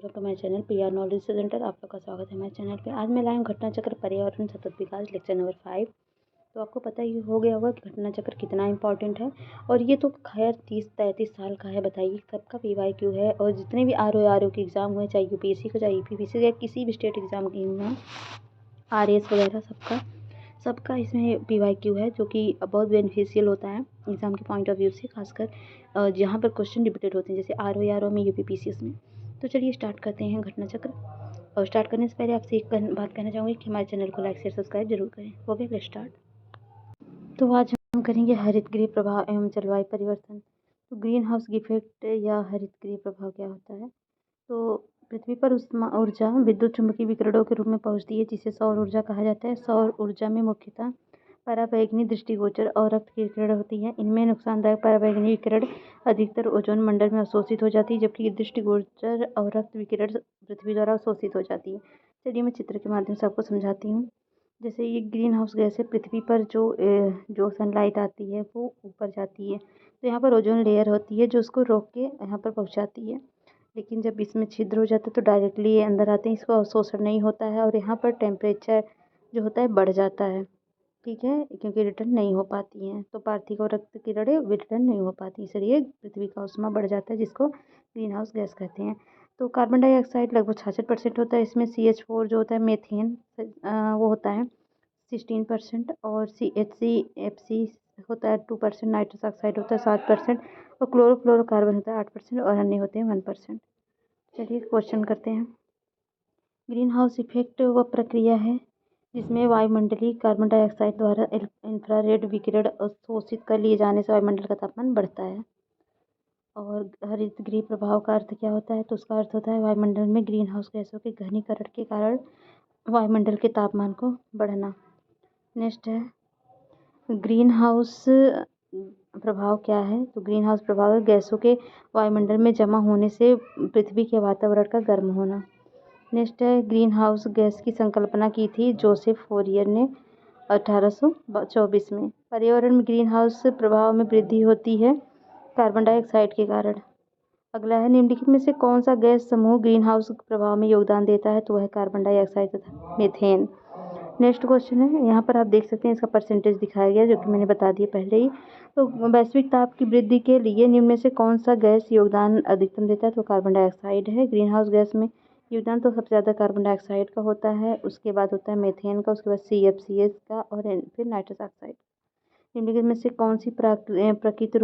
Welcome to my channel PR knowledge centre. आप लोग का स्वागत है हमारे चैनल पे। आज मैं लाई हूँ घटना चक्र पर्यावरण सतत विकास लेक्चर नंबर 5। तो आपको पता ही हो गया होगा कि घटना चक्र कितना इंपॉर्टेंट है। और ये तो खैर 30-33 साल का है। बताइए सबका PYQ है। और जितने भी RO के एग्ज़ाम हुए, चाहे UPSC को, चाहे UPPC या किसी भी स्टेट एग्ज़ाम के हुए, RS वगैरह, सबका इसमें PYQ है, जो कि बहुत बेनिफिशियल होता है एग्ज़ाम के पॉइंट ऑफ व्यू से, खासकर जहाँ पर क्वेश्चन रिपीटेड होते हैं, जैसे RO में, UPPCS में। तो चलिए स्टार्ट करते हैं घटना चक्र। और स्टार्ट करने से पहले आपसे एक बात कहना चाहूँगी कि हमारे चैनल को लाइक शेयर सब्सक्राइब जरूर करें। Okay, let's start. तो आज हम करेंगे हरित गृह प्रभाव एवं जलवायु परिवर्तन। तो ग्रीन हाउस इफेक्ट या हरित गृह प्रभाव क्या होता है? तो पृथ्वी पर ऊर्जा विद्युत चुम्बकीय विकिरणों के रूप में पहुंचती है, जिसे सौर ऊर्जा कहा जाता है। सौर ऊर्जा में मुख्यतः पराबैंगनी, दृष्टिगोचर और रक्त की किरण होती है। इनमें नुकसानदायक पराबैंगनी विकिरण अधिकतर ओजोन मंडल में अवशोषित हो जाती है, जबकि दृष्टिगोचर और रक्त विकिरण पृथ्वी द्वारा अवशोषित हो जाती है। चलिए मैं चित्र के माध्यम से आपको समझाती हूँ। जैसे ये ग्रीन हाउस गैस है, पृथ्वी पर जो सनलाइट आती है वो ऊपर जाती है, तो यहाँ पर ओजोन लेयर होती है जो उसको रोक के यहाँ पर पहुँचाती है। लेकिन जब इसमें छिद्र हो जाता है तो डायरेक्टली ये अंदर आते हैं, इसको अवशोषण नहीं होता है और यहाँ पर टेम्परेचर जो होता है बढ़ जाता है। ठीक है, क्योंकि रिटर्न नहीं हो पाती हैं, तो पार्थिव और रक्त किरणें रिटर्न नहीं हो पाती, इसलिए पृथ्वी का ऊष्मा बढ़ जाता है, जिसको ग्रीन हाउस गैस कहते हैं। तो कार्बन डाइऑक्साइड लगभग 66% होता है। इसमें CH4 जो होता है, मेथेन, वो होता है 16%, और CHCFC होता है 2%, नाइट्रस ऑक्साइड होता है 7%, और क्लोरोफ्लोरोकार्बन होता है 8%, और अन्य होते हैं 1%। चलिए क्वेश्चन करते हैं। ग्रीन हाउस इफेक्ट वह प्रक्रिया है जिसमें वायुमंडलीय कार्बन डाइऑक्साइड द्वारा इंफ्रारेड विकिरण अवशोषित कर लिए जाने से वायुमंडल का तापमान बढ़ता है। और हरित गृह प्रभाव का अर्थ क्या होता है? तो उसका अर्थ होता है वायुमंडल में ग्रीन हाउस गैसों के घनीकरण के कारण वायुमंडल के तापमान को बढ़ना। नेक्स्ट है ग्रीन हाउस प्रभाव क्या है? तो ग्रीन हाउस प्रभाव है गैसों के वायुमंडल में जमा होने से पृथ्वी के वातावरण का गर्म होना। नेक्स्ट है ग्रीन हाउस गैस की संकल्पना की थी जोसेफ फोरियर ने 1824 में। पर्यावरण में ग्रीन हाउस प्रभाव में वृद्धि होती है कार्बन डाइऑक्साइड के कारण। अगला है निम्नलिखित में से कौन सा गैस समूह ग्रीन हाउस प्रभाव में योगदान देता है? तो वह कार्बन डाइऑक्साइड तथा मीथेन। नेक्स्ट क्वेश्चन है, यहाँ पर आप देख सकते हैं इसका परसेंटेज दिखाया गया, जो कि मैंने बता दिया पहले ही। तो वैश्विक ताप की वृद्धि के लिए निम्न में से कौन सा गैस योगदान अधिकतम देता है? तो कार्बन डाइऑक्साइड है। ग्रीन हाउस गैस में योगदान तो सबसे ज़्यादा कार्बन डाइऑक्साइड का होता है, उसके बाद होता है मीथेन का, उसके बाद CFCS का, और फिर नाइट्रस ऑक्साइड। निम्नलिखित में से कौन सी प्राकृतिक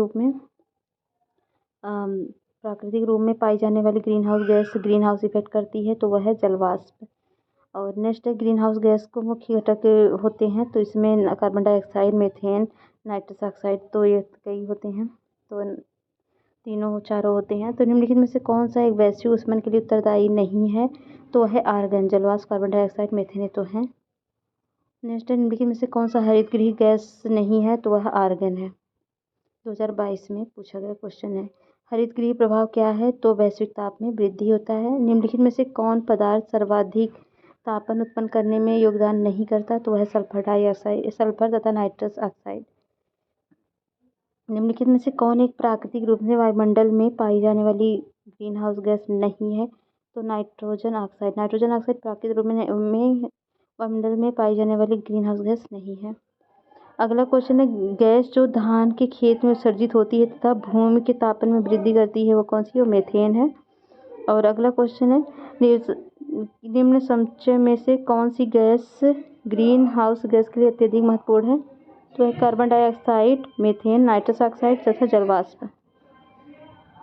रूप में पाई जाने वाली green house gas green house effect करती है? तो वह है जलवाष्प। और नेक्स्ट है ग्रीन हाउस गैस को मुख्य घटक होते हैं, तो इसमें carbon dioxide, methane, nitrous oxide, तो ये कई होते हैं, तो तीनों चारों होते हैं। तो निम्नलिखित में से कौन सा एक वैश्विक ऊष्मन के लिए उत्तरदायी नहीं है? तो वह है आर्गन। जलवाष्प, कार्बन डाइऑक्साइड, मीथेन तो है। नेक्स्ट है निम्नलिखित में से कौन सा हरित गृह गैस नहीं है? तो वह आर्गन है। 2022 में पूछा गया क्वेश्चन है। हरित गृह प्रभाव क्या है? तो वैश्विक ताप में वृद्धि होता है। निम्नलिखित में से कौन पदार्थ सर्वाधिक तापन उत्पन्न करने में योगदान नहीं करता? तो वह सल्फर डाइऑक्साइड, सल्फर तथा नाइट्रस ऑक्साइड। निम्नलिखित में से कौन एक प्राकृतिक रूप से वायुमंडल में पाई जाने वाली ग्रीन हाउस गैस नहीं है? तो नाइट्रोजन ऑक्साइड। नाइट्रोजन ऑक्साइड प्राकृतिक रूप में वायुमंडल में पाई जाने वाली ग्रीन हाउस गैस नहीं है। अगला क्वेश्चन है गैस जो धान के खेत में उत्सर्जित होती है तथा भूमि के तापमान में वृद्धि करती है, वो कौन सी है? वो मीथेन है। और अगला क्वेश्चन है निम्न समुच्चय में से कौन सी गैस ग्रीन हाउस गैस के लिए अत्यधिक महत्वपूर्ण है? तो है carbon dioxide, methane, nitrous oxide तथा जलवाष्प।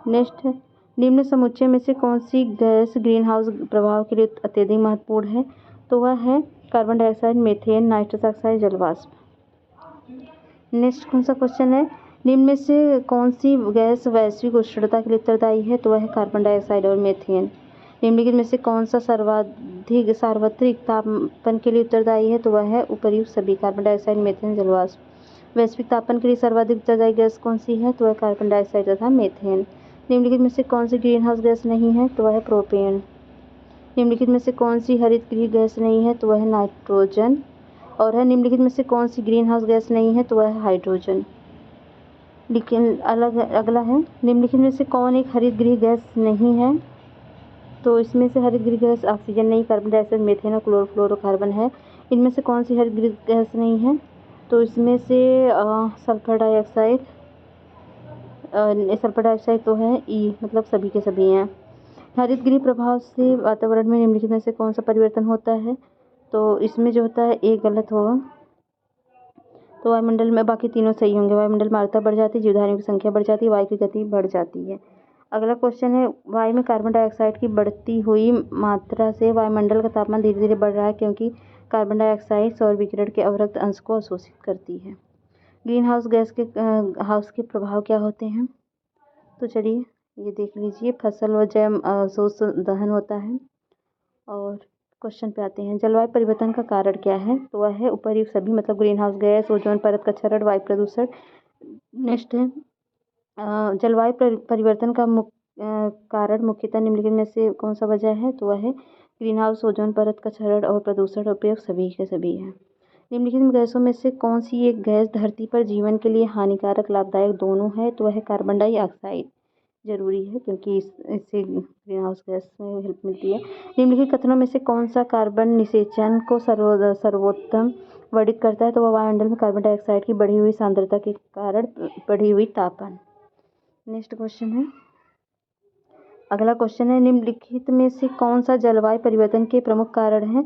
नेक्स्ट है निम्न समुच्चय में से कौन सी गैस ग्रीन हाउस प्रभाव के लिए अत्यधिक महत्वपूर्ण है? तो वह है carbon dioxide, methane, nitrous oxide, जलवाष्प। नेक्स्ट कौन सा क्वेश्चन है निम्न में से कौन सी गैस वैश्विक उष्णता के लिए उत्तरदायी है? तो वह है कार्बन डाइऑक्साइड और मीथेन। निम्नलिखित में से कौन सा सर्वाधिक सार्वत्रिक तापमान के लिए उत्तरदायी है? तो वह है उपर्युक्त सभी, कार्बन डाइऑक्साइड, मीथेन, जलवाष्प। वैश्विक तापमान के लिए सर्वाधिक उत्तरदायी गैस कौन सी है? तो वह कार्बन डाइऑक्साइड तथा मीथेन। निम्नलिखित में से कौन सी ग्रीन हाउस गैस नहीं है? तो वह है प्रोपेन। निम्नलिखित में से कौन सी हरित गृह गैस नहीं है? तो वह है नाइट्रोजन। और है निम्नलिखित में से कौन सी ग्रीन हाउस गैस नहीं है? तो वह है हाइड्रोजन। लेकिन अगला है निम्नलिखित में से कौन एक हरित गृह गैस नहीं है? तो इसमें से हरितगृह गैस ऑक्सीजन नहीं, कार्बन डाइऑक्साइड, मीथेन और क्लोरोफ्लोरोकार्बन है। इनमें से कौन सी हरितगृह गैस नहीं है? तो इसमें से सल्फर डाइऑक्साइड, सल्फर डाइऑक्साइड तो है ई, मतलब सभी के सभी हैं। हरितगृह प्रभाव से वातावरण में निम्नलिखित में से कौन सा परिवर्तन होता है? तो इसमें जो होता है एक गलत होगा। तो वायुमंडल में बाकी तीनों सही होंगे। वायुमंडल में आर्द्रता बढ़ जाती है, जीवधारियों की संख्या बढ़ जाती है, वायु की गति बढ़ जाती है। अगला क्वेश्चन है, वायु में कार्बन डाइऑक्साइड की बढ़ती हुई मात्रा से वायुमंडल का तापमान धीरे धीरे बढ़ रहा है क्योंकि कार्बन डाइऑक्साइड सौर विकिरण के अवरक्त अंश को अवशोषित करती है। ग्रीन हाउस गैस के हाउस के प्रभाव क्या होते हैं? तो चलिए ये देख लीजिए। फसल व जैव अवशोष दहन होता है। और क्वेश्चन पे आते हैं, जलवायु परिवर्तन का कारण क्या है? तो वह है उपर्युक्त सभी, मतलब ग्रीन हाउस गैस, ओजोन परत का क्षरण, वायु प्रदूषण। नेक्स्ट है जलवायु परिवर्तन का कारण मुख्यतः निम्नलिखित में से कौन सा वजह है? तो वह है ग्रीन हाउस, ओजोन परत का क्षरण और प्रदूषण। उपयोग सभी के सभी है। निम्नलिखित गैसों में से कौन सी एक गैस धरती पर जीवन के लिए हानिकारक लाभदायक दोनों है? तो वह कार्बन डाइऑक्साइड जरूरी है क्योंकि इससे ग्रीन हाउस गैस में हेल्प मिलती है। निम्नलिखित कथनों में से कौन सा कार्बन निषेचन को सर्वोत्तम वर्णित करता है? तो वह वायुमंडल में कार्बन डाइऑक्साइड की बढ़ी हुई सांद्रता के कारण बढ़ी हुई तापमान। नेक्स्ट क्वेश्चन है, अगला क्वेश्चन है, निम्नलिखित में से कौन सा जलवायु परिवर्तन के प्रमुख कारण है?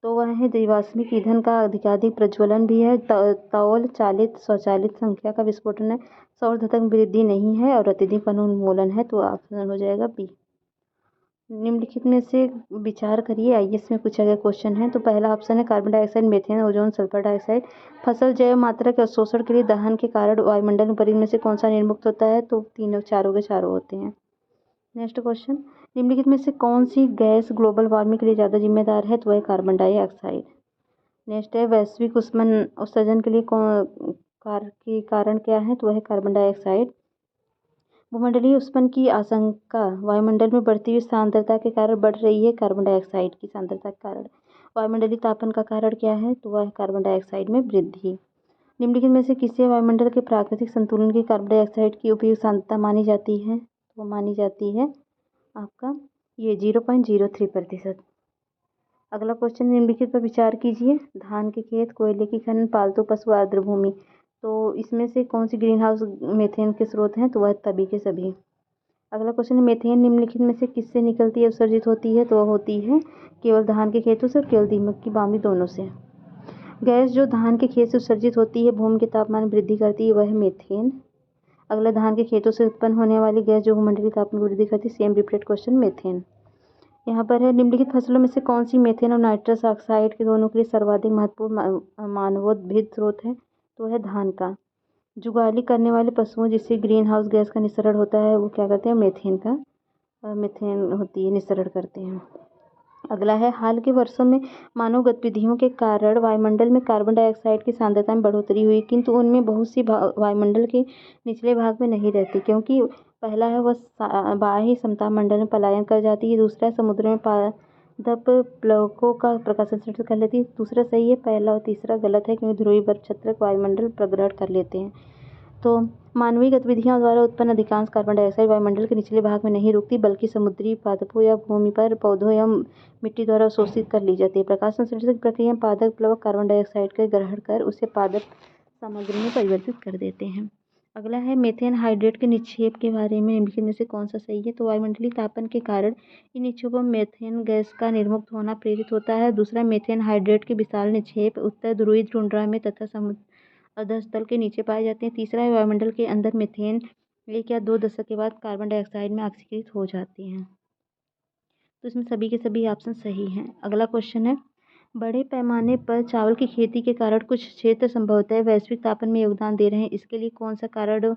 तो वह है जीवाश्मिक ईंधन का अधिकाधिक प्रज्वलन भी है, तौल चालित स्वचालित संख्या का विस्फोटन है, सौरधत्त वृद्धि नहीं है और अत्यधिक वनोन्मूलन है। तो ऑप्शन हो जाएगा बी। निम्नलिखित में से विचार करिए, आईएएस में पूछा गया क्वेश्चन है। तो पहला ऑप्शन है carbon dioxide, methane, ozone, sulphur dioxide. फसल जैव मात्रा के अवशोषण के लिए दहन के कारण वायुमंडल में परिधि में से कौन सा निर्मुक्त होता है? तो तीनों चारों के चारों होते हैं। नेक्स्ट क्वेश्चन, निम्नलिखित में से कौन सी गैस ग्लोबल वार्मिंग के लिए ज़्यादा जिम्मेदार है? तो वह कार्बन डाइऑक्साइड। नेक्स्ट है वैश्विक उत्सर्जन के लिए कारण क्या है? तो वह कार्बन डाइऑक्साइड। भूमंडलीय उष्णन की आशंका वायुमंडल में बढ़ती हुई सांद्रता के कारण बढ़ रही है, कार्बन डाइऑक्साइड की सांद्रता के कारण। वायुमंडलीय तापन का कारण क्या है? तो वह कार्बन डाइऑक्साइड में वृद्धि। निम्नलिखित में से किसे वायुमंडल के प्राकृतिक संतुलन की कार्बन डाइऑक्साइड की उपयुक्त सांद्रता मानी जाती है? तो मानी जाती है आपका ये 0.03%। अगला क्वेश्चन, निम्नलिखित पर विचार कीजिए, धान के खेत, कोयले की खनन, पालतू पशु, आर्द्र भूमि। तो इसमें से कौन सी ग्रीन हाउस मीथेन के स्रोत हैं? तो वह सभी के सभी। अगला क्वेश्चन है, मीथेन निम्नलिखित में से किससे निकलती है, उत्सर्जित होती है? तो वह होती है केवल धान के खेतों से और केवल दीमक की बामी दोनों से। गैस जो धान के खेत से उत्सर्जित होती है, भूमि के तापमान में वृद्धि करती है, वह है मीथेन। अगला, धान के खेतों से उत्पन्न होने वाली गैस जो भूमंडलीय तापमान में वृद्धि करती है, सेम रिपीटेड क्वेश्चन, मीथेन। यहाँ पर है, निम्नलिखित फसलों में से कौन सी मीथेन और नाइट्रस ऑक्साइड के दोनों के लिए सर्वाधिक महत्वपूर्ण मानवोद्भिद स्रोत है? तो है धान का। जुगाली करने वाले पशुओं जिससे ग्रीन हाउस गैस का निस्सरण होता है, वो क्या करते हैं? मीथेन होती है, निस्सरण करते हैं। अगला है, हाल के वर्षों में मानव गतिविधियों के कारण वायुमंडल में कार्बन डाइऑक्साइड की सांद्रता में बढ़ोतरी हुई, किंतु उनमें बहुत सी वायुमंडल के निचले भाग में नहीं रहती, क्योंकि पहला है वह बाह्य समताप मंडल में पलायन कर जाती है, दूसरा है समुद्र में पादप प्लवकों का प्रकाश संश्लेषण कर लेती है। दूसरा सही है, पहला और तीसरा गलत है क्योंकि ध्रुवीय बर्फ छत्रक वायुमंडल प्रग्रहण कर लेते हैं। तो मानवीय गतिविधियों द्वारा उत्पन्न अधिकांश कार्बन डाइऑक्साइड वायुमंडल के निचले भाग में नहीं रुकती, बल्कि समुद्री पादपों या भूमि पर पौधों या मिट्टी द्वारा अवशोषित कर ली जाती है। प्रकाश संश्लेषण की प्रक्रिया में पादप प्लवक कार्बन डाइऑक्साइड का ग्रहण कर उसे पादप सामग्री में परिवर्तित कर देते हैं। अगला है, मीथेन हाइड्रेट के निक्षेप के बारे में निम्नलिखित में से कौन सा सही है? तो वायुमंडलीय तापन के कारण इन निक्षेपों में मीथेन गैस का निर्मुक्त होना प्रेरित होता है। दूसरा, मीथेन हाइड्रेट के विशाल निक्षेप उत्तर ध्रुवीय टुंड्रा में तथा समुद्र अधस्तल के नीचे पाए जाते हैं। तीसरा है, वायुमंडल के अंदर मीथेन 1 या 2 दशक के बाद कार्बन डाइऑक्साइड में ऑक्सीकृत हो जाते हैं। तो इसमें सभी के सभी ऑप्शन सही हैं। अगला क्वेश्चन है, बड़े पैमाने पर चावल की खेती के कारण कुछ क्षेत्र संभवतः वैश्विक तापन में योगदान दे रहे हैं, इसके लिए कौन सा कारण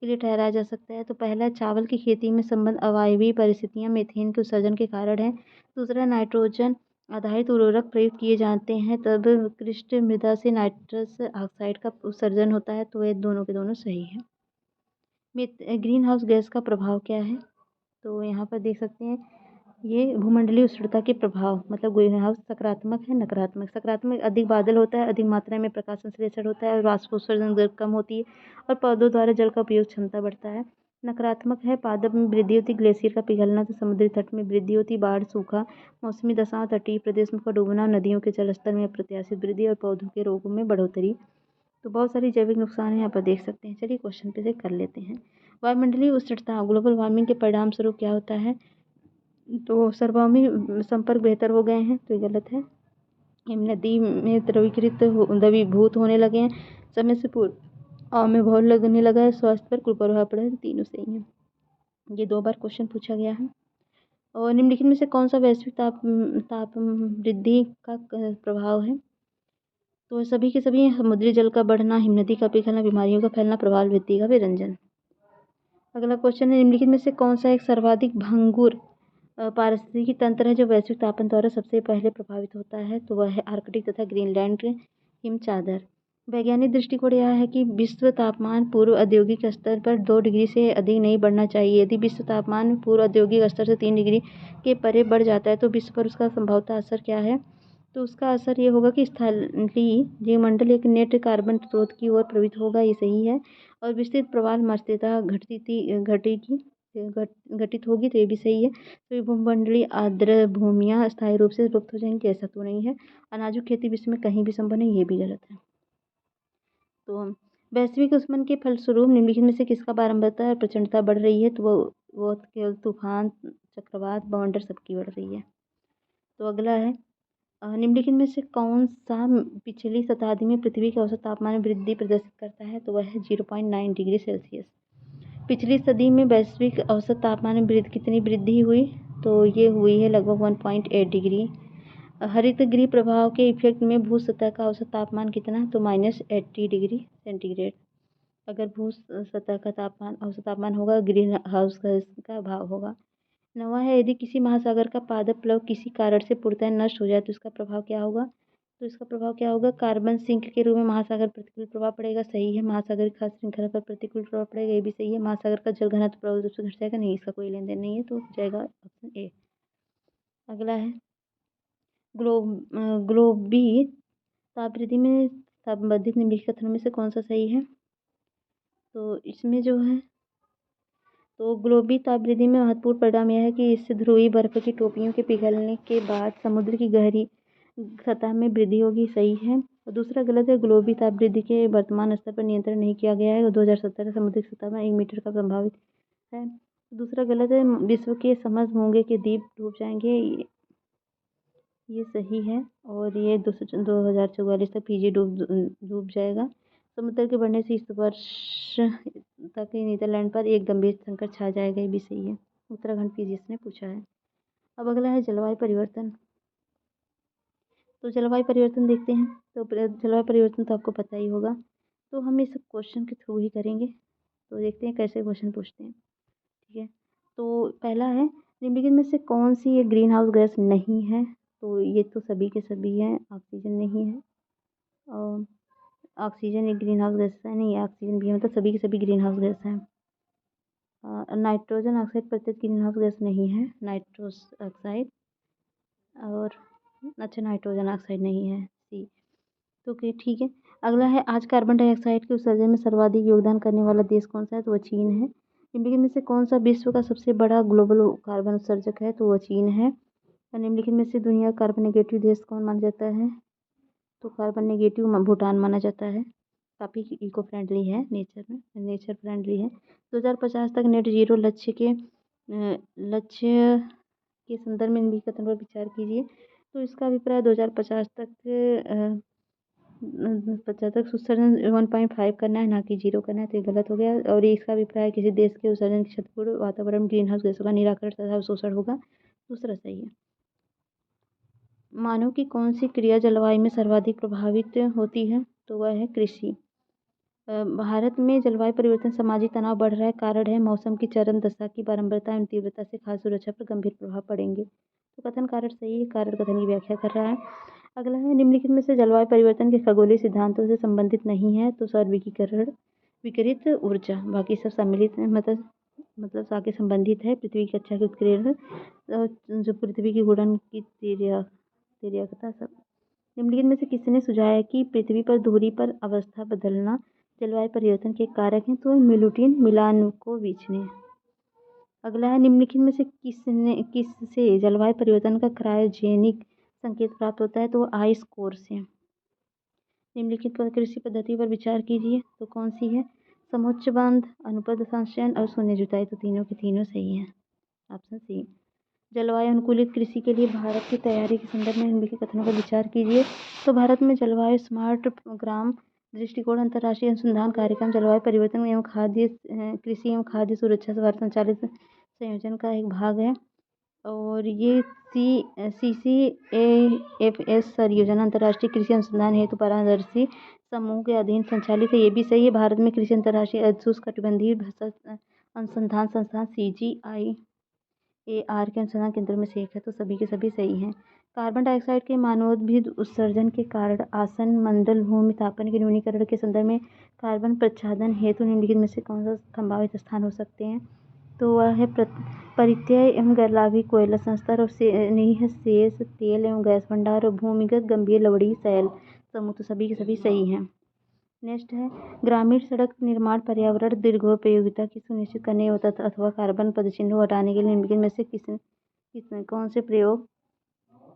के लिए ठहराया जा सकता है? तो पहला, चावल की खेती में संबंध अवायवीय परिस्थितियां मीथेन के उत्सर्जन के कारण है। दूसरा, नाइट्रोजन आधारित उर्वरक प्रयुक्त किए जाते हैं, तब कृष्ण मृदा से नाइट्रस ऑक्साइड का उत्सर्जन होता है। तो ये दोनों के दोनों सही है। ग्रीन हाउस गैस का प्रभाव क्या है? तो यहाँ पर देख सकते हैं, ये भूमंडलीय उष्णता के प्रभाव, मतलब ग्रीन हाउस सकारात्मक है, नकारात्मक। सकारात्मक, अधिक बादल होता है, अधिक मात्रा में प्रकाश संश्लेषण होता है, वाष्पोत्सर्जन दर कम होती है और पौधों द्वारा जल का उपयोग क्षमता बढ़ता है। नकारात्मक है, पादप में वृद्धि होती, ग्लेशियर का पिघलना, तो समुद्री तट में वृद्धि होती, बाढ़, सूखा, मौसमी दशाओं, तटीय प्रदेश में डूबना, नदियों के जलस्तर में अप्रत्याशित वृद्धि और पौधों के रोगों में बढ़ोतरी। तो बहुत सारी जैविक नुकसान है, यहाँ पर देख सकते हैं। चलिए क्वेश्चन पे से कर लेते हैं। वायुमंडलीय उष्णता ग्लोबल वार्मिंग के परिणाम स्वरूप क्या होता है? तो सर्वभौमिक संपर्क बेहतर हो गए हैं, तो ये गलत है। नदी में द्रवीभूत होने लगे हैं, समय से पूर्व में बहुत लगने लगा है, स्वास्थ्य पर कुप्रभाव पड़ा है, तीनों सही है। ये 2 बार क्वेश्चन पूछा गया है। और निम्नलिखित में से कौन सा वैश्विक ताप वृद्धि का प्रभाव है? तो सभी के सभी समुद्री जल का बढ़ना, हिमनदी का पिघलना, बीमारियों का फैलना, प्रवाल वृद्धि का विरंजन। अगला क्वेश्चन है, निम्नलिखित में से कौन सा एक सर्वाधिक भंगुर पारिस्थितिकी तंत्र है जो वैश्विक तापन द्वारा सबसे पहले प्रभावित होता है? तो वह है आर्कटिक तथा ग्रीनलैंड हिम चादर। वैज्ञानिक दृष्टिकोण यह है कि विश्व तापमान पूर्व औद्योगिक स्तर पर 2 डिग्री से अधिक नहीं बढ़ना चाहिए। यदि विश्व तापमान पूर्व औद्योगिक स्तर से 3 डिग्री के परे बढ़ जाता है तो विश्व पर उसका संभवतः असर क्या है? तो उसका असर ये होगा कि स्थलीय जीवमंडल एक नेट कार्बन स्रोत की ओर प्रवृत्त होगा, ये सही है। और विस्तृत प्रवाल मत्स्यता घटित होगी, तो ये भी सही है। तो ये भूमंडलीय आर्द्र भूमियाँ स्थायी रूप से लुप्त हो जाएंगी, ऐसा तो नहीं है। अनाजों की खेती विश्व में कहीं भी संभव नहीं, ये भी गलत है। तो वैश्विक उष्मन के फलस्वरूप निम्नलिखित में से किसका बारंबारता और प्रचंडता बढ़ रही है? तो वो केवल तूफान, चक्रवात, बवंडर सबकी बढ़ रही है। तो अगला है, निम्नलिखित में से कौन सा पिछली शताब्दी में पृथ्वी के औसत तापमान में वृद्धि प्रदर्शित करता है? तो वह है 0.9 डिग्री सेल्सियस। पिछली सदी में वैश्विक औसत तापमान में कितनी वृद्धि हुई? तो ये हुई है लगभग 1.8 डिग्री। हरित गृह प्रभाव के इफेक्ट में भू सतह का औसत तापमान कितना? तो -80 डिग्री सेंटीग्रेड। अगर भू सतह का तापमान औसत तापमान होगा, ग्रीन हाउस गैस का अभाव होगा। 9वां है, यदि किसी महासागर का पादप प्लव किसी कारण से पूर्णतः नष्ट हो जाए तो इसका प्रभाव क्या होगा? तो इसका प्रभाव क्या होगा? कार्बन सिंक के रूप में महासागर प्रतिकूल प्रभाव पड़ेगा, सही है। महासागर की खास श्रृंखला पर प्रतिकूल प्रभाव पड़ेगा, ये भी सही है। महासागर का जल घनत्व प्रबल रूप से घट जाएगा, नहीं, इसका कोई लेन देन नहीं है, तो हो जाएगा ऑप्शन ए। अगला है, ग्लोबी तापवृद्धि में संबंधित निम्नलिखित कथनों में से कौन सा सही है? तो इसमें जो है, तो ग्लोबी तापवृद्धि में महत्वपूर्ण परिणाम यह है कि इससे ध्रुवीय बर्फ की टोपियों के पिघलने के बाद समुद्र की गहरी सतह में वृद्धि होगी, सही है। और दूसरा गलत है, ग्लोबी तापवृद्धि के वर्तमान स्तर पर नियंत्रण नहीं किया गया है और 2070 समुद्री सतह में 1 मीटर का संभावित है। दूसरा गलत है, विश्व के समस्त मूंगे के द्वीप डूब जाएंगे, ये सही है। और ये 2044 तक फिजी डूब जाएगा। समुद्र के बढ़ने से इस वर्ष तक नीदरलैंड पर एक गंभीर संकट छा जाएगा, ये भी सही है। उत्तराखंड फिजिक्स ने पूछा है। अब अगला है जलवायु परिवर्तन। तो जलवायु परिवर्तन देखते हैं। तो जलवायु परिवर्तन तो आपको पता ही होगा, तो हम इस क्वेश्चन के थ्रू ही करेंगे। तो देखते हैं कैसे क्वेश्चन पूछते हैं, ठीक है। तो पहला है, निम्नलिखित में से कौन सी ये ग्रीन हाउस गैस नहीं है? तो ये तो सभी के सभी हैं, ऑक्सीजन नहीं है, और ऑक्सीजन एक ग्रीन हाउस गैस है, नहीं, ऑक्सीजन भी है, मतलब सभी के सभी ग्रीन हाउस गैस हैं। नाइट्रोजन ऑक्साइड प्रत्येक ग्रीन हाउस गैस नहीं है, नाइट्रोस ऑक्साइड, और अच्छा नाइट्रोजन ऑक्साइड नहीं है, सी। तो ठीक है। अगला है, आज कार्बन डाइऑक्साइड के उत्सर्जन में सर्वाधिक योगदान करने वाला देश कौन सा है? तो वह चीन है। निम्नलिखित में से कौन सा विश्व का सबसे बड़ा ग्लोबल कार्बन उत्सर्जक है? तो वह चीन है। और निम्नलिखित में से दुनिया का कार्बन नेगेटिव देश कौन माना जाता है? तो कार्बन नेगेटिव भूटान माना जाता है, काफ़ी इको फ्रेंडली है, नेचर फ्रेंडली है। 2050 तक नेट जीरो लक्ष्य के संदर्भ में निम्नलिखित कथन पर विचार कीजिए। तो इसका अभिप्राय 2050 तक उत्सर्जन 1.5 करना है, ना कि 0 करना है, तो ये गलत हो गया। और ये इसका अभिप्राय किसी देश के उत्सर्जन की क्षतिपूर्ण वातावरण ग्रीन हाउस गैसों का निराकरण तथा अवशोषण होगा, दूसरा सही है। मानव की कौन सी क्रिया जलवायु में सर्वाधिक प्रभावित होती है? तो वह है कृषि। भारत में जलवायु परिवर्तन सामाजिक तनाव बढ़ रहा है, कारण है मौसम की चरम दशा की बारंबारता एवं तीव्रता से खाद्य सुरक्षा पर गंभीर प्रभाव पड़ेंगे। तो कथन कारण सही है, कारण कथन की व्याख्या कर रहा है। अगला है, निम्नलिखित में से जलवायु परिवर्तन के खगोलीय सिद्धांतों से संबंधित नहीं है? तो सौरविकिरण, विकिरित ऊर्जा, बाकी सब सम्मिलित है, मतलब साके संबंधित है। पृथ्वी की कक्षा के उत्कीर्ण, जो पृथ्वी की घूर्णन की तिर्यकता सब। निम्नलिखित में से किसने सुझाया कि पृथ्वी पर धुरी पर अवस्था बदलना जलवायु परिवर्तन के कारक हैं तो मिलुटिन मिलानोविच ने। अगला है, निम्नलिखित में से किससे जलवायु परिवर्तन का क्रायोजेनिक संकेत प्राप्त होता है? तो आइस कोर से। निम्नलिखित पर कृषि पद्धति पर विचार कीजिए, तो कौन सी है? समोच्च बांध, अनुपात संचयन और शून्य जुताई, तो तीनों के तीनों सही हैं। Option C. जलवायु अनुकूलित कृषि के लिए भारत की तैयारी के संदर्भ में निम्नलिखित कथनों पर विचार कीजिए। तो भारत में जलवायु स्मार्ट ग्राम दृष्टिकोण अंतर्राष्ट्रीय अनुसंधान कार्यक्रम जलवायु परिवर्तन एवं खाद्य कृषि एवं खाद्य सुरक्षा से भारत संचालित संयोजन का एक भाग है। और ये CCAFS योजना अंतर्राष्ट्रीय कृषि अनुसंधान हेतु पारदर्शी समूह के अधीन संचालित है। ये भी सही है। भारत में कृषि अंतर्राष्ट्रीय उष्णकटिबंधीय भाषा अनुसंधान संस्थान CGIAR के अनुसंधान केंद्रों में से एक है, तो सभी के सभी सही हैं। कार्बन डाइऑक्साइड के मानवोद्भिद उत्सर्जन के कारण आसन्न मंडल भूमि तापन के न्यूनीकरण के संदर्भ में कार्बन प्रच्छादन हेतु निम्नलिखित में से कौन सा संभावित स्थान हो सकते हैं? तो वह है परित्यय एवं गैरलाभी कोयला संस्तर और शेष तेल एवं गैस भंडार और भूमिगत गंभीर लवणीय शैल समूह, तो सभी के सभी सही हैं। नेक्स्ट है, ग्रामीण सड़क निर्माण पर्यावरण दीर्घोपयोगिता की सुनिश्चित करने अथवा कार्बन पदचिह्न को हटाने के लिए निम्नलिखित में से कौन से प्रयोग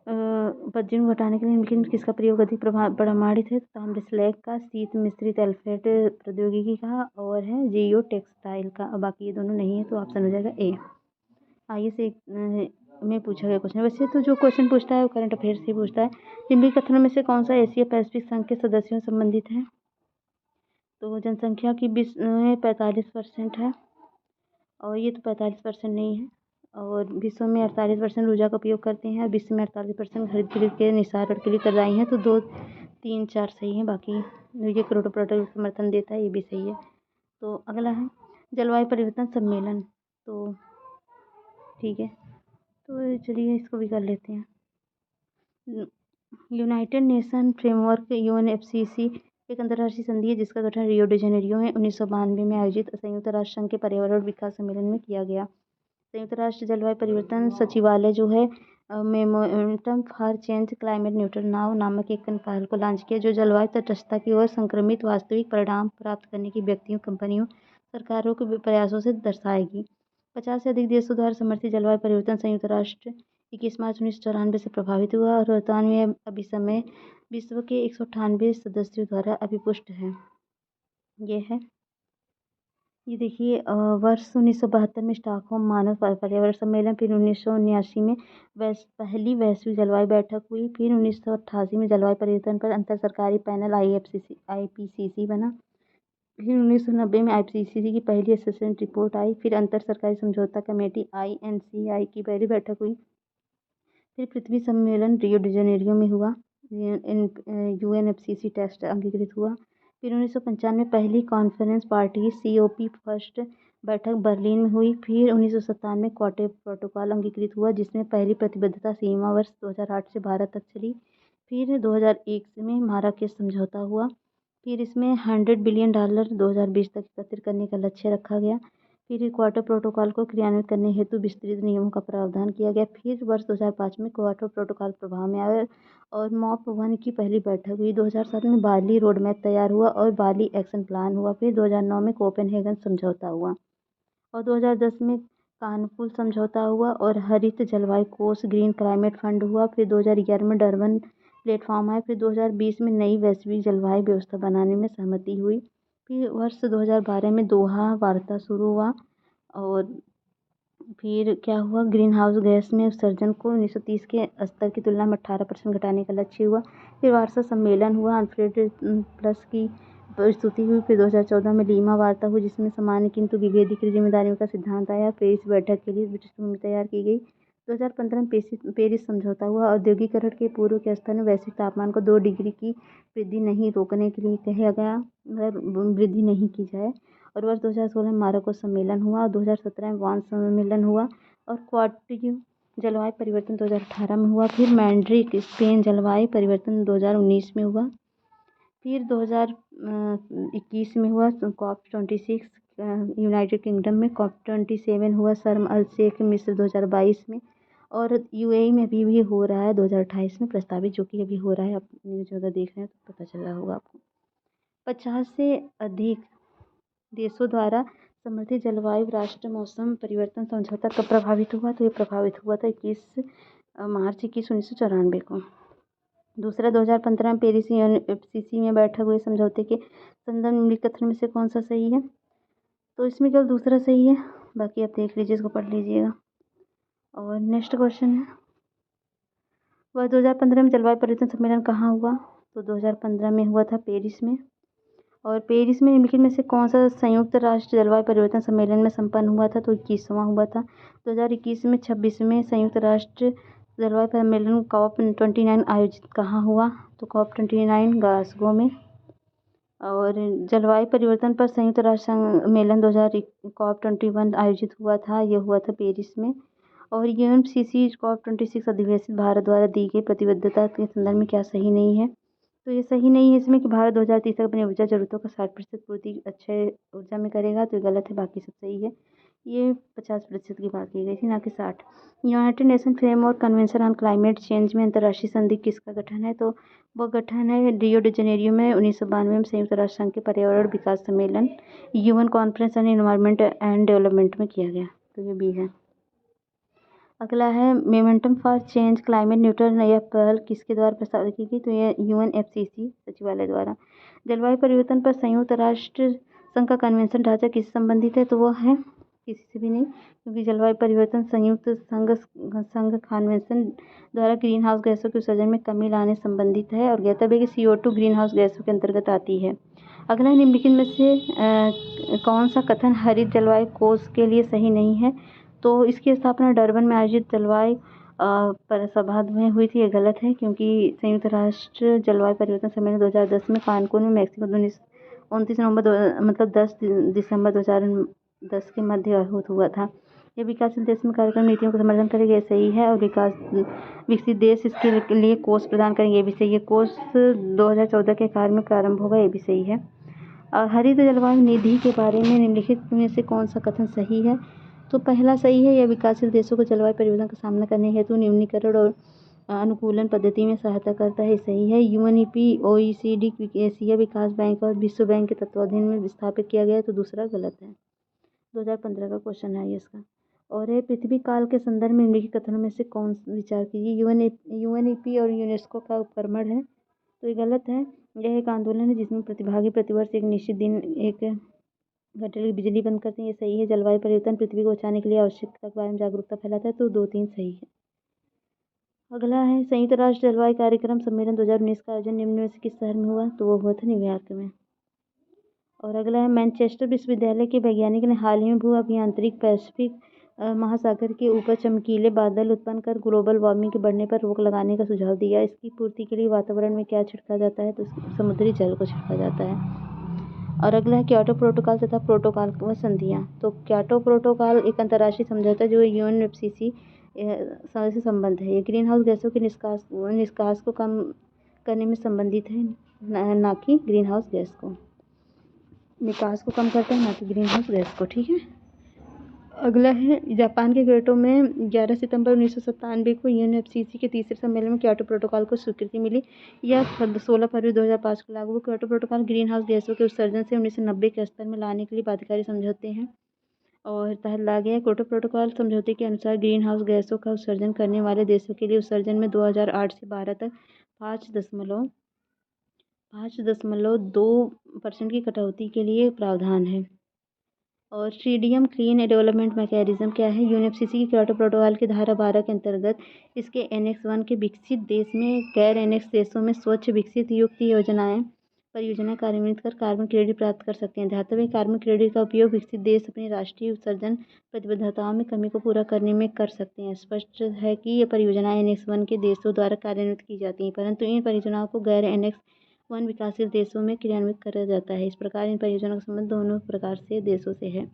पदचिह्न को हटाने के लिए निम्नलिखित किसका प्रयोग अधिक प्रमाणित है? ताम्र स्लैग का, शीत मिश्रित एल्फेट प्रौद्योगिकी का और है जियो टेक्सटाइल का। और बाकी ये दोनों नहीं है, तो ऑप्शन हो जाएगा ए। आइए से में पूछा गया क्वेश्चन। वैसे तो जो क्वेश्चन पूछता है वो करंट अफेयर से पूछता है। निम्नलिखित कथनों में से कौन सा एशिया पैसिफिक संघ के सदस्यों से संबंधित है? तो जनसंख्या की 45% है, और ये तो 45% नहीं है। और विश्व में 48% ऊर्जा का उपयोग करते हैं। विश्व में 48% हरित के निसारण के लिए उत्तरदायी हैं, तो 2, 3, 4 सही हैं। बाकी ये करोड़ों प्रोडक्ट समर्थन देता है, ये भी सही है। तो अगला है जलवायु परिवर्तन सम्मेलन, तो ठीक है, तो चलिए इसको भी कर लेते हैं। यूनाइटेड नेशन फ्रेमवर्क UNFCCC एक अंतर्राष्ट्रीय संधि है जिसका गठन रियो डी जेनेरियो में 1992 में आयोजित संयुक्त राष्ट्र संघ के पर्यावरण विकास सम्मेलन में किया गया। संयुक्त राष्ट्र जलवायु परिवर्तन सचिवालय जो है momentum for change climate neutral now नामक एक पहल को लॉन्च किया, जो जलवायु तटस्थता की ओर संक्रमित वास्तविक परिणाम प्राप्त करने की व्यक्तियों, कंपनियों, सरकारों के प्रयासों से दर्शाएगी। 50 से अधिक देशों द्वारा समर्थित जलवायु परिवर्तन संयुक्त राष्ट्र 21 मार्च 1994 से प्रभावित हुआ और वर्तमान में अभी समय विश्व के 198 सदस्यों द्वारा अभिपुष्ट है। ये देखिए, वर्ष 1972 में स्टॉकहोम मानव पर्यावरण सम्मेलन, फिर 1979 में पहली वैश्विक जलवायु बैठक हुई, फिर 1988 में जलवायु परिवर्तन पर अंतर सरकारी पैनल IPCC बना, फिर 1990 में IPCC की पहली असेसमेंट रिपोर्ट आई, फिर अंतर सरकारी समझौता कमेटी INCI की पहली बैठक हुई, फिर पृथ्वी सम्मेलन रियो डी जेनेरियो में हुआ, UNFCCC टेक्स्ट अंगीकृत हुआ, फिर 1995 में पहली कॉन्फ्रेंस पार्टी COP फर्स्ट बैठक बर्लिन में हुई, फिर 1997 में क्योटो प्रोटोकॉल अंगीकृत हुआ जिसमें पहली प्रतिबद्धता सीमा वर्ष 2008 से भारत तक चली, फिर 2001 में माराकेश समझौता हुआ, फिर इसमें $100 बिलियन 2020 तक एकत्रित करने का लक्ष्य रखा गया, फिर क्योटो प्रोटोकॉल को क्रियान्वित करने हेतु विस्तृत नियमों का प्रावधान किया गया, फिर वर्ष 2005 में क्योटो प्रोटोकॉल प्रभाव में आया और MOP1 की पहली बैठक हुई। 2007 में बाली रोड मैप तैयार हुआ और बाली एक्शन प्लान हुआ, फिर 2009 में कोपेनहेगन समझौता हुआ और 2010 में कानपुर समझौता हुआ और हरित जलवायु कोष ग्रीन क्लाइमेट फंड हुआ, फिर 2011 में डरबन प्लेटफॉर्म आया, फिर 2020 में नई वैश्विक जलवायु व्यवस्था बनाने में सहमति हुई, फिर वर्ष 2012 में दोहा वार्ता शुरू हुआ और फिर क्या हुआ, ग्रीन हाउस गैस में उत्सर्जन को 1930 के स्तर की तुलना में 18% घटाने का लक्ष्य हुआ, फिर वार्सा सम्मेलन हुआ, अनफ्रेड+ की प्रस्तुति हुई, फिर 2014 में लीमा वार्ता हुई जिसमें समान किंतु विभेदीकृत जिम्मेदारियों का सिद्धांत आया, फिर इस बैठक के लिए पृष्ठभूमि तैयार की गई। 2015 में पेरिस समझौता हुआ, औद्योगिकरण के पूर्व के स्तर में वैश्विक तापमान को 2 डिग्री की वृद्धि नहीं रोकने के लिए कहा गया, वृद्धि नहीं की जाए, और वर्ष 2016 में माराको सम्मेलन हुआ और 2017 में वान सम्मेलन हुआ और क्वाड्रियो जलवायु परिवर्तन 2018 में हुआ, फिर मैड्रिड स्पेन जलवायु परिवर्तन 2019 में हुआ, फिर 2021 में हुआ COP26 यूनाइटेड किंगडम में, COP27 हुआ शर्म अल शेख मिस्र 2022 में, और UAE में अभी भी हो रहा है 2028 में प्रस्तावित, जो कि अभी हो रहा है। आप न्यूज़ अगर देख रहे हैं तो पता चल रहा होगा आपको। 50 से अधिक देशों द्वारा समर्थित जलवायु राष्ट्र मौसम परिवर्तन समझौता कब प्रभावित हुआ? तो ये प्रभावित हुआ था 21 मार्च 1994 को। दूसरा, 2015 में पेरिस UNFCCC में बैठक हुए समझौते के संदर्भ में निम्नलिखित कथन में से कौन सा सही है? तो इसमें केवल दूसरा सही है, बाकी आप देख लीजिए, इसको पढ़ लीजिएगा। और नेक्स्ट क्वेश्चन है, वह 2015 में जलवायु परिवर्तन सम्मेलन कहाँ हुआ? तो 2015 में हुआ था पेरिस में। और पेरिस में निम्नलिखित में से कौन सा संयुक्त राष्ट्र जलवायु परिवर्तन सम्मेलन में संपन्न हुआ था? तो 21वां हुआ था। 2021 में 26वें संयुक्त राष्ट्र जलवायु सम्मेलन COP29 आयोजित कहाँ हुआ? तो COP29 ग्लासगो में। और जलवायु परिवर्तन पर संयुक्त राष्ट्र सम्मेलन COP21 आयोजित हुआ था, यह हुआ था पेरिस में। और UNFCCC COP26 अधिवेशन भारत द्वारा दी गई प्रतिबद्धता के संदर्भ में क्या सही नहीं है? तो ये सही नहीं है इसमें कि भारत 2030 तक अपनी ऊर्जा जरूरतों का 60% पूर्ति अक्षय ऊर्जा में करेगा, तो ये गलत है, बाकी सब सही है। ये 50% की बात की गई थी, ना कि 60। United nation framework convention on climate change में अंतर्राष्ट्रीय संधि किसका गठन है? तो वह गठन है रियो डी जेनेरियो में 1992 में संयुक्त राष्ट्र संघ के पर्यावरण विकास सम्मेलन UN conference on environment and development में किया गया, तो ये भी है। अगला है momentum for change climate neutral, यह पहल किसके द्वारा प्रस्तावित की गई? तो यह UNFCCC सचिवालय द्वारा। जलवायु परिवर्तन पर संयुक्त राष्ट्र संघ का कन्वेंशन ढांचा किससे संबंधित है? तो वह है किसी से भी नहीं, क्योंकि जलवायु परिवर्तन संयुक्त संघ कन्वेंशन द्वारा ग्रीन हाउस गैसों के उत्सर्जन में कमी लाने संबंधित है, और ज्ञातव्य कि CO2 ग्रीन हाउस गैसों के अंतर्गत आती है। अगला निम्नलिखित में से कौन सा कथन हरित जलवायु कोष के लिए सही नहीं है? तो इसकी स्थापना डरबन में आयोजित जलवायु सभा में हुई थी, ये गलत है, क्योंकि संयुक्त राष्ट्र जलवायु परिवर्तन सम्मेलन 2010 में कानकुन में मैक्सिको 29 नवंबर मतलब 10 दिसंबर 2010 के मध्य आहूत हुआ था। यह विकासशील देश में कार्यक्रम नीतियों का समर्थन करेगा, ये सही है। और विकसित देश इसके लिए कोष प्रदान करेंगे, ये भी सही है। कोष 2014 के कार्य में प्रारंभ होगा, ये भी सही है। हरित जलवायु निधि के बारे में निम्नलिखित में से कौन सा कथन सही है? तो पहला सही है, यह विकासशील देशों को जलवायु परिवर्तन का सामना करने हेतु न्यूनीकरण और अनुकूलन पद्धति में सहायता करता है, सही है। UNEP OECD एशिया विकास बैंक और विश्व बैंक के तत्वाधीन में स्थापित किया गया है, तो दूसरा गलत है। 2015 का क्वेश्चन है इसका। और ये पृथ्वी काल के संदर्भ में निम्नलिखित कथनों में से कौन विचार कीजिए? UNEP और यूनेस्को का उपक्रमण है, तो ये गलत है। यह एक आंदोलन है जिसमें प्रतिभागी प्रतिवर्ष एक निश्चित दिन एक घंटे की बिजली बंद करते हैं, ये सही है। जलवायु परिवर्तन पृथ्वी को बचाने के लिए आवश्यकता के बारे में जागरूकता फैलाता है, तो 2-3 सही है। अगला है संयुक्त राष्ट्र जलवायु कार्यक्रम सम्मेलन 2019 का आयोजन निम्न में से किस शहर में हुआ? तो वो हुआ था न्यूयॉर्क में। और अगला है मैनचेस्टर विश्वविद्यालय के वैज्ञानिक ने हाल ही में भू अभियांत्रिक पैसिफिक महासागर के ऊपर चमकीले बादल उत्पन्न कर ग्लोबल वार्मिंग के बढ़ने पर रोक लगाने का सुझाव दिया। इसकी पूर्ति के लिए वातावरण में क्या छिड़का जाता है? तो समुद्री जल को छिड़का जाता है। और अगला है क्योटो प्रोटोकॉल तथा प्रोटोकॉल व संधियाँ। तो क्योटो प्रोटोकॉल एक अंतर्राष्ट्रीय समझौता जो UNFCCC से संबंध है। ये ग्रीन हाउस गैसों के निष्कास को कम करने में संबंधित है, ना कि ग्रीन हाउस गैस को निकास को कम करता है, ना कि ग्रीन हाउस गैस को, ठीक है। अगला है जापान के क्योटो में 11 सितंबर 1997 को UNFCCC के तीसरे सम्मेलन में क्योटो प्रोटोकॉल को स्वीकृति मिली। यह 16 फरवरी 2005 को लागू हुआ। क्योटो प्रोटोकॉल ग्रीन हाउस गैसों के उत्सर्जन से 1990 के स्तर में लाने के लिए बाध्यकारी समझौते हैं और तहत ला गया। क्योटो प्रोटोकॉल समझौते के अनुसार ग्रीन हाउस गैसों का उत्सर्जन करने वाले देशों के लिए उत्सर्जन में 2008 से 12 तक 5.2% की कटौती के लिए प्रावधान है। और CDM क्लीन डेवलपमेंट मैकेनिज्म क्या है? UNFCCC की क्योटो प्रोटोकॉल की धारा 12 के अंतर्गत इसके Annex 1 के विकसित देश में गैर एनेक्स देशों में स्वच्छ विकसित युक्त परियोजनाएं कार्यान्वित कर कार्बन क्रेडिट प्राप्त कर सकते हैं। ध्यातव्य कार्बन क्रेडिट का उपयोग विकसित देश अपनी राष्ट्रीय उत्सर्जन प्रतिबद्धताओं में कमी को पूरा करने में कर सकते हैं। स्पष्ट है कि ये परियोजनाएं Annex 1 के देशों द्वारा कार्यान्वित की जाती हैं, परंतु इन परियोजनाओं को गैर Annex 1 विकासशील देशों में क्रियान्वित करा जाता है। इस प्रकार इन परियोजनाओं का संबंध दोनों प्रकार से देशों से है।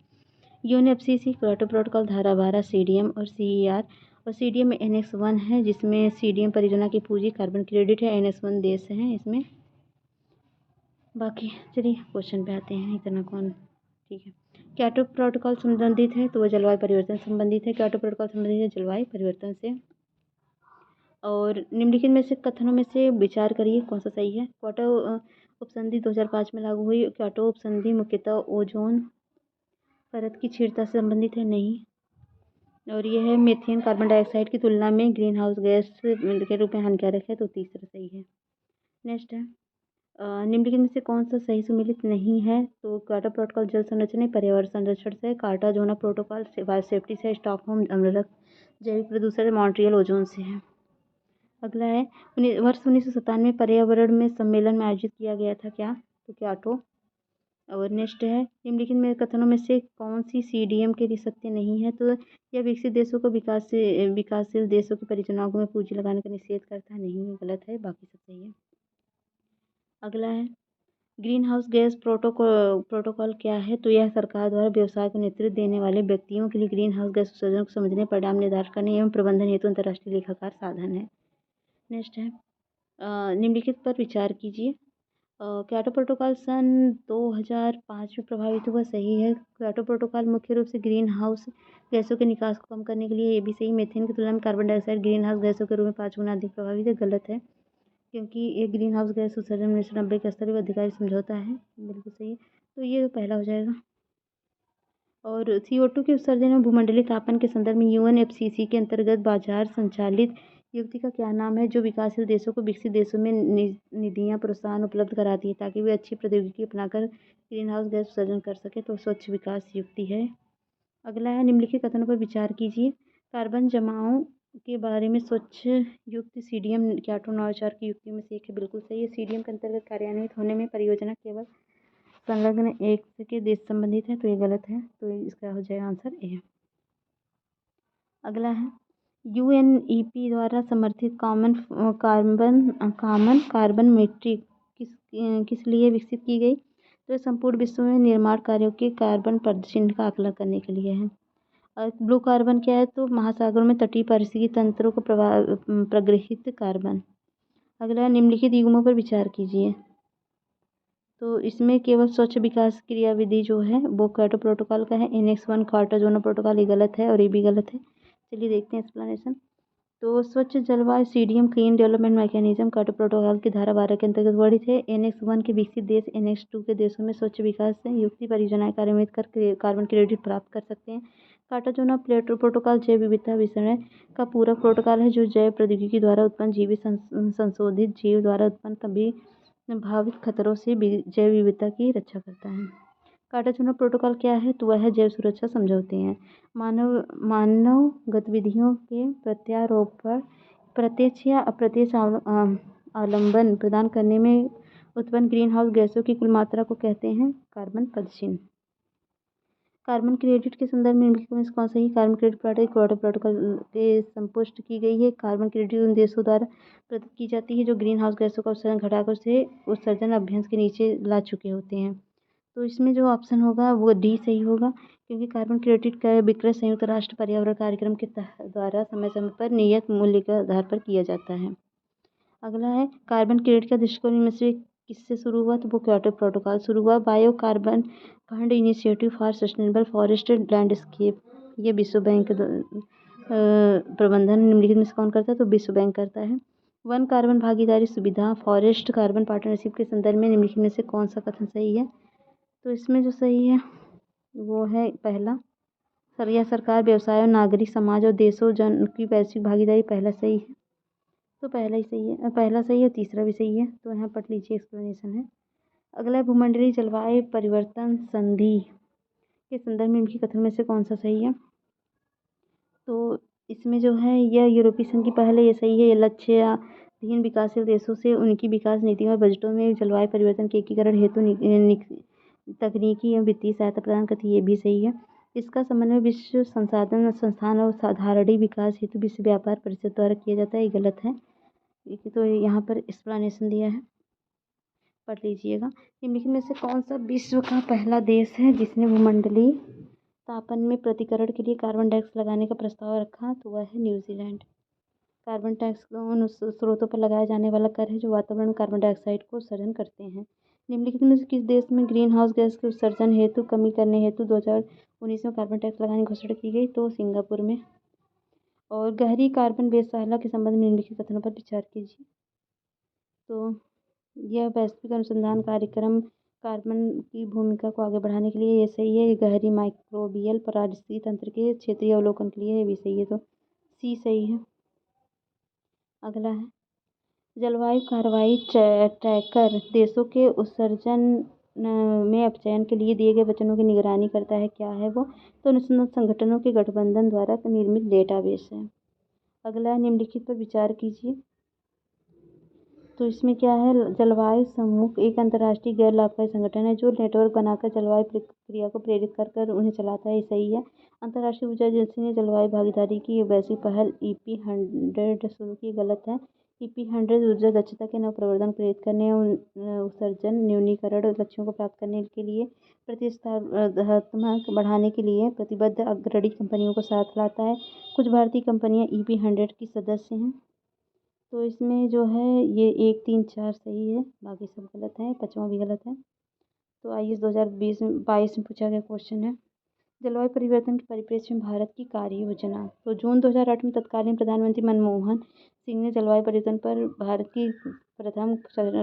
UNFCCC क्योटो प्रोटोकॉल धारा 12 CDM और CER। और CDM में Annex 1 है, जिसमें CDM परियोजना की पूंजी कार्बन क्रेडिट है। Annex 1 देश हैं इसमें। बाकी चलिए क्वेश्चन पे आते हैं, इतना कौन, ठीक है। क्योटो प्रोटोकॉल संबंधित है, तो वह जलवायु परिवर्तन संबंधित है। क्योटो प्रोटोकॉल संबंधित है जलवायु परिवर्तन से। और निम्नलिखित में से कथनों में से विचार करिए कौन सा सही है। क्योटो उपसंधि 2005 में लागू हुई। क्योटो उपसंधि मुख्यतः ओजोन परत की क्षीणता से संबंधित है, नहीं। और यह है मीथेन कार्बन डाइऑक्साइड की तुलना में ग्रीन हाउस गैस के रूप में हानिकारक है, तो तीसरा सही है। नेक्स्ट है निम्नलिखित में से कौन सा सही सुमेलित नहीं है? तो क्योटो प्रोटोकॉल जल संरक्षण पर्यावरण संरक्षण से, कार्टागोना प्रोटोकॉल बायो सेफ्टी से, स्टॉकहोम अम्लरक जैविक प्रदूषण से, मॉन्ट्रियल ओजोन से है। अगला है वर्ष 1997 पर्यावरण में सम्मेलन में आयोजित किया गया था, क्या? तो क्योटो। और नेक्स्ट है निम्नलिखित में कथनों में से कौन सी CDM के लिए सत्य नहीं है? तो यह विकसित देशों को विकासशील देशों की परियोजनाओं में पूंजी लगाने का निषेध करता है, नहीं, गलत है, बाकी सब सही है। अगला है ग्रीन हाउस गैस प्रोटोकॉल क्या है? तो यह सरकार द्वारा व्यवसाय को नेतृत्व देने वाले व्यक्तियों के लिए ग्रीन हाउस गैस उत्सर्जन को समझने, परिणाम निर्धारित करने एवं प्रबंधन हेतु अंतर्राष्ट्रीय लेखाकार साधन है। नेक्स्ट है निम्नलिखित पर विचार कीजिए। क्योटो प्रोटोकॉल सन 2005 में प्रभावित हुआ, सही है। क्योटो प्रोटोकॉल मुख्य रूप से ग्रीन हाउस गैसों के निकास को कम करने के लिए, ये भी सही। मीथेन की तुलना में कार्बन डाइऑक्साइड ग्रीन हाउस गैसों के रूप में 5 गुना अधिक प्रभावित है, गलत है, क्योंकि ये ग्रीन हाउस गैस उत्सर्जन 1990 के स्तर पर अधिकारी समझौता है, बिल्कुल सही है। तो ये पहला हो जाएगा। और CO2 के उत्सर्जन में भूमंडलीय तापमान के संदर्भ में UNFCCC के अंतर्गत बाजार संचालित युक्ति का क्या नाम है, जो विकासशील देशों को विकसित देशों में निधियां प्रोत्साहन उपलब्ध कराती है ताकि वे अच्छी प्रौद्योगिकी अपनाकर ग्रीन हाउस गैस उत्सर्जन कर सके? तो स्वच्छ विकास युक्ति है। अगला है निम्नलिखित कथनों पर विचार कीजिए। कार्बन जमाव के बारे में स्वच्छ युक्त CDM क्योटो नवाचार की युक्ति में से एक है, बिल्कुल सही है। CDM के अंतर्गत कार्यान्वित होने में परियोजना केवल संलग्न एक के देश संबंधित है, तो ये गलत है, तो इसका हो जाएगा आंसर ए। अगला है UNEP द्वारा समर्थित कॉमन कार्बन मीट्रिक किस लिए विकसित की गई? तो संपूर्ण विश्व में निर्माण कार्यों के कार्बन प्रदर्शन का आकलन करने के लिए है। और ब्लू कार्बन क्या है? तो महासागरों में तटीय पारिस्थितिकी तंत्रों को प्रग्रहित कार्बन। अगला निम्नलिखित युग्मों पर विचार कीजिए। तो इसमें केवल स्वच्छ विकास क्रियाविधि जो है वो क्योटो प्रोटोकॉल का है। Annex 1 कार्टागोना प्रोटोकॉल, ये गलत है और ये भी गलत है। चलिए देखते हैं एक्सप्लेनेशन। तो स्वच्छ जलवायु CDM clean development mechanism Kyoto protocol की धारा 12 के अंतर्गत वर्णित है। Annex 1 के विकसित देश Annex 2 के देशों में स्वच्छ विकास से युक्ति परियोजनाएं कार्यान्वित कर कार्बन क्रेडिट प्राप्त कर सकते हैं। कार्टागोना प्रोटोकॉल जैव विविधता विषय का पूरक प्रोटोकॉल है, जो जैव प्रौद्योगिकी द्वारा उत्पन्न जीवित संशोधित जीव द्वारा उत्पन्न तभी संभावित खतरों से जैव विविधता की रक्षा करता है। कार्टागोना प्रोटोकॉल क्या है? तो वह जैव सुरक्षा समझौते हैं। मानव गतिविधियों के प्रत्यारोपण, प्रत्यक्ष या अप्रत्यक्ष आलंबन प्रदान करने में उत्पन्न ग्रीन हाउस गैसों की कुल मात्रा को कहते हैं कार्बन पदचिह्न। कार्बन क्रेडिट के संदर्भ में निम्नलिखित में कौन सा ही carbon credit protocol Kyoto protocol के संपुष्ट की गई है? कार्बन क्रेडिट उन देशों द्वारा प्रदत्त की जाती है जो ग्रीन हाउस गैसों का उत्सर्जन घटाकर उसे उत्सर्जन अभ्यंश के नीचे ला चुके होते हैं। तो इसमें जो ऑप्शन होगा वो D सही होगा, क्योंकि कार्बन क्रेडिट का विक्रय संयुक्त राष्ट्र पर्यावरण कार्यक्रम के द्वारा समय समय पर नियत मूल्य के आधार पर किया जाता है। अगला है कार्बन क्रेडिट का दृष्टिकोण इनमें से किससे शुरू हुआ? तो वो क्योटो प्रोटोकॉल शुरू हुआ। Bio carbon fund initiative for sustainable forest landscape, ये विश्व बैंक प्रबंधन निम्नलिखित में से कौन करता है? तो विश्व बैंक करता है। वन कार्बन भागीदारी सुविधा फॉरेस्ट कार्बन पार्टनरशिप के संदर्भ में निम्नलिखित में से कौन सा कथन सही है? तो इसमें जो सही है वो है पहला। यह सरकार, व्यवसाय और नागरिक समाज और देशों जन की वैश्विक भागीदारी, पहला सही है, तो पहला ही सही है, पहला सही है, तीसरा भी सही है, तो यहाँ पढ़ लीजिए, एक्सप्लेनेशन है। अगला भूमंडलीय जलवायु परिवर्तन संधि के संदर्भ में इनकी कथन में से कौन सा सही है? तो इसमें जो है यह यूरोपीय संघ की पहल है, ये सही है। ये लक्ष्यहीन विकासशील देशों से उनकी विकास नीतियों और बजटों में जलवायु परिवर्तन के एकीकरण हेतु तकनीकी एवं वित्तीय सहायता प्रदान करती है, ये भी सही है। इसका समन्वय विश्व संसाधन संस्थान और साधारण विकास हेतु विश्व व्यापार परिषद द्वारा किया जाता है, ये गलत है। तो यहाँ पर एक्सप्लेनेशन दिया है, पढ़ लीजिएगा। निम्नलिखित में से कौन सा विश्व का पहला देश है जिसने भूमंडलीय तापन में प्रतिकरण के लिए कार्बन टैक्स लगाने का प्रस्ताव रखा? तो वह है न्यूजीलैंड। कार्बन टैक्स उन स्रोतों पर लगाया जाने वाला कर है जो वातावरण में कार्बन डाइऑक्साइड को उत्सर्जन करते हैं। निम्नलिखित में से किस देश में ग्रीन हाउस गैस के उत्सर्जन हेतु कमी करने हेतु 2019 में कार्बन टैक्स लगाने की घोषणा की गई? तो सिंगापुर में। और गहरी कार्बन वेधशाला के संबंध में निम्नलिखित कथनों पर विचार कीजिए। तो यह वैश्विक अनुसंधान कार्यक्रम कार्बन की भूमिका को आगे बढ़ाने के लिए ये सही है। ये गहरी माइक्रोबियल पारिस्थितिकी तंत्र के क्षेत्रीय अवलोकन के लिए ये भी सही है, तो सी सही है। अगला है जलवायु कार्रवाई ट्रैकर देशों के उत्सर्जन में अपचयन के लिए दिए गए वचनों की निगरानी करता है। क्या है वो? तो अनुसंधान संगठनों के गठबंधन द्वारा निर्मित डेटाबेस है। अगला है निम्नलिखित पर विचार कीजिए। तो इसमें क्या है? जलवायु समूह एक अंतर्राष्ट्रीय गैर लाभकारी संगठन है जो नेटवर्क बनाकर जलवायु प्रक्रिया को प्रेरित कर उन्हें चलाता है। सही है। अंतर्राष्ट्रीय ऊर्जा एजेंसी ने जलवायु भागीदारी की वैश्विक पहल EP100 शुरू की। गलत है। EP100 ऊर्जा दक्षता के नव प्रवर्धन प्रेरित करने और उत्सर्जन न्यूनीकरण लक्ष्यों को प्राप्त करने के लिए प्रतिस्पर्धात्मक बढ़ाने के लिए प्रतिबद्ध अग्रणी कंपनियों को साथ लाता है। कुछ भारतीय कंपनियां EP100 की सदस्य हैं। तो इसमें जो है ये 1, 3, 4 सही है, बाकी सब गलत है, 5वां भी गलत है। तो IAS 2022 में पूछा गया क्वेश्चन है जलवायु परिवर्तन के परिप्रेक्ष्य में भारत की कार्य योजना। तो जून 2008 में तत्कालीन प्रधानमंत्री मनमोहन सिंह ने जलवायु परिवर्तन पर भारत की प्रथम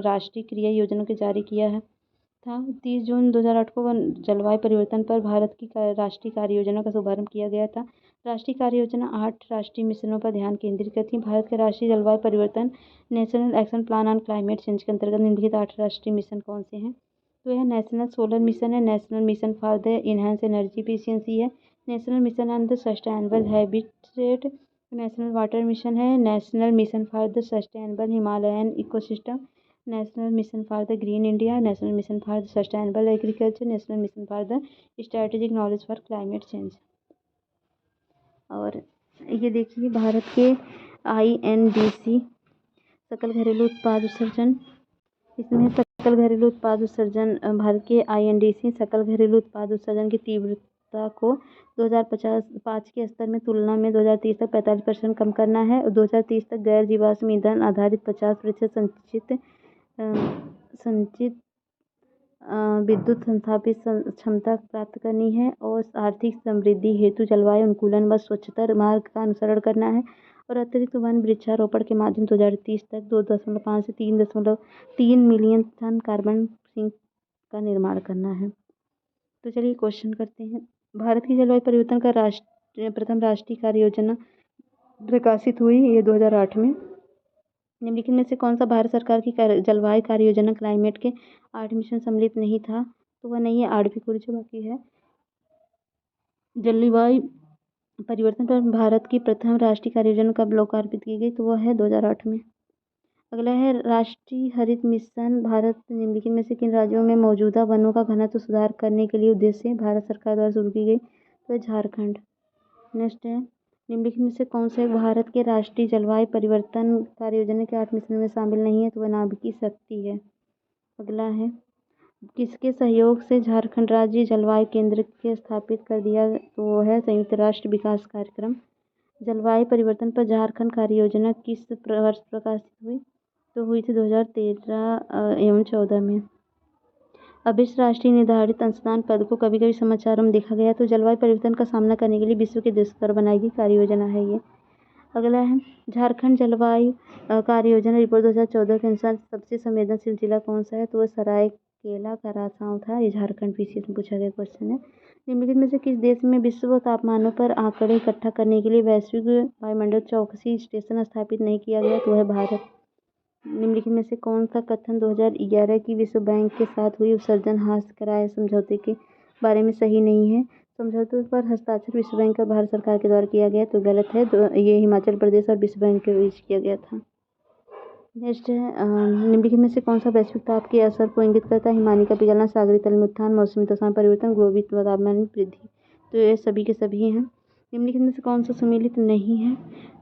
राष्ट्रीय क्रिया योजना को जारी किया है था। 30 जून 2008 को जलवायु परिवर्तन पर भारत की राष्ट्रीय कार्य योजना का शुभारंभ किया गया था। राष्ट्रीय कार्य योजना 8 राष्ट्रीय मिशनों पर ध्यान केंद्रित करती है। भारत के राष्ट्रीय जलवायु परिवर्तन national action plan on climate change के अंतर्गत निम्नलिखित 8 राष्ट्रीय मिशन कौन से हैं? तो यह नेशनल सोलर मिशन है, national mission for the enhance energy efficiency है, national mission on the sustainable habitat, national water mission है, national mission for the sustainable Himalayan ecosystem, national mission for the green India, national mission for the sustainable agriculture, national mission for the strategic knowledge for climate change. और ये देखिए भारत के INDC सकल घरेलू उत्पाद उत्सर्जन, इसमें सकल घरेलू उत्पाद उत्सर्जन भारत के INDC सकल घरेलू उत्पाद उत्सर्जन की तीव्रता को 2005 के स्तर में तुलना में 2030 तक 45% कम करना है और 2030 तक गैर जीवाश्म ईंधन आधारित 50% संचित विद्युत संस्थापित क्षमता प्राप्त करनी है और आर्थिक समृद्धि हेतु जलवायु अनुकूलन व स्वच्छता मार्ग का अनुसरण करना है और अतिरिक्त वन वृक्षारोपण के माध्यम 2030 तक 2.5 से 3.3 मिलियन टन कार्बन सिंक का निर्माण करना है। तो चलिए क्वेश्चन करते हैं। भारत की जलवायु परिवर्तन का प्रथम राष्ट्रीय कार्य योजना प्रकाशित हुई ये 2008 में। निम्नलिखित में से कौन सा भारत सरकार की जलवायु कार्य योजना क्लाइमेट के 8 मिशन सम्मिलित नहीं था? तो वह नहीं है 8वीं पूरी जो बाकी है। जलवायु परिवर्तन पर भारत की प्रथम राष्ट्रीय कार्य योजना कब लोकार्पित की गई? तो वह है 2008 में। अगला है राष्ट्रीय हरित मिशन भारत निम्नलिखित में से किन राज्यों में मौजूदा वनों का घनत्व सुधार करने के लिए उद्देश्य भारत सरकार द्वारा शुरू की गई? तो झारखंड। नेक्स्ट है निम्नलिखित में से कौन से भारत के राष्ट्रीय जलवायु परिवर्तन कार्य योजना के 8 मिशन में शामिल नहीं है? तो वह नाभिकीय शक्ति है। अगला है किसके सहयोग से झारखंड राज्य जलवायु केंद्र के स्थापित कर दिया? तो वो है संयुक्त राष्ट्र विकास कार्यक्रम। जलवायु परिवर्तन पर झारखंड कार्य योजना किस वर्ष प्रकाशित हुई? तो हुई थी 2013 एवं 14 में। अब इस राष्ट्रीय निर्धारित अंशदान पद को कभी कभी समाचारों में देखा गया। तो जलवायु परिवर्तन का सामना करने के लिए विश्व के देश पर बनाई गई कार्य योजना है ये। अगला है झारखंड जलवायु कार्य योजना रिपोर्ट 2014 के अनुसार सबसे संवेदनशील जिला कौन सा है? तो वह सरायकेला खरसावां था। ये झारखंड PCS में पूछा गया क्वेश्चन है। निम्नलिखित में से किस देश में विश्व तापमानों पर आंकड़े इकट्ठा करने के लिए वैश्विक वायुमंडल चौकसी स्टेशन स्थापित नहीं किया गया? तो वह भारत। निम्नलिखित में से कौन सा कथन 2011 की विश्व बैंक के साथ हुई उत्सर्जन ह्रास करार समझौते के बारे में सही नहीं है? समझौते पर हस्ताक्षर विश्व बैंक और भारत सरकार के द्वारा किया गया। तो गलत है। ये हिमाचल प्रदेश और विश्व बैंक के बीच किया गया था। नेक्स्ट है निम्नलिखित में से कौन सा वैश्विक ताप के असर को इंगित करता है? हिमानी का पिघलना, सागरीय तल में उत्थान, मौसमी दशा में परिवर्तन, ग्लोबल तापमान में वृद्धि। तो ये सभी के सभी हैं। निम्नलिखित में से कौन सा सम्मिलित नहीं है?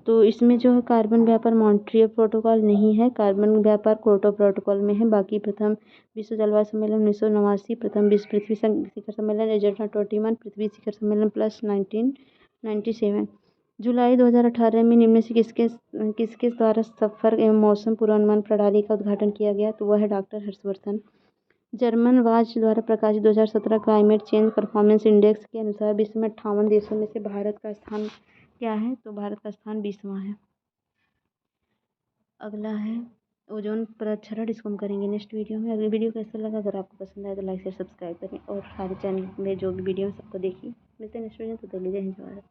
तो इसमें जो है कार्बन व्यापार मॉन्ट्रियल प्रोटोकॉल नहीं है, कार्बन व्यापार क्योटो प्रोटोकॉल में है। बाकी प्रथम विश्व जलवायु सम्मेलन 1989, प्रथम विश्व पृथ्वी शिखर सम्मेलन एजेंडा 21, पृथ्वी शिखर सम्मेलन प्लस 1997। जुलाई 2018 में निम्न से किसके द्वारा सफर एवं मौसम पूर्वानुमान प्रणाली का उद्घाटन किया गया? तो वह है डॉक्टर हर्षवर्धन। जर्मन वाच द्वारा प्रकाशित 2017 क्लाइमेट चेंज परफॉर्मेंस इंडेक्स के अनुसार विश्व में 58 देशों में से भारत का स्थान क्या है? तो भारत का स्थान 20वां है। अगला है ओजोन परत क्षरण, इसको हम करेंगे नेक्स्ट वीडियो में। अगली वीडियो कैसा लगा, अगर आपको पसंद आए तो लाइक शेयर सब्सक्राइब करें और सारे चैनल में जो भी वीडियो सबको देखिए। मिलते हैं नेक्स्ट वीडियो, तो तक के लिए जय हिंद।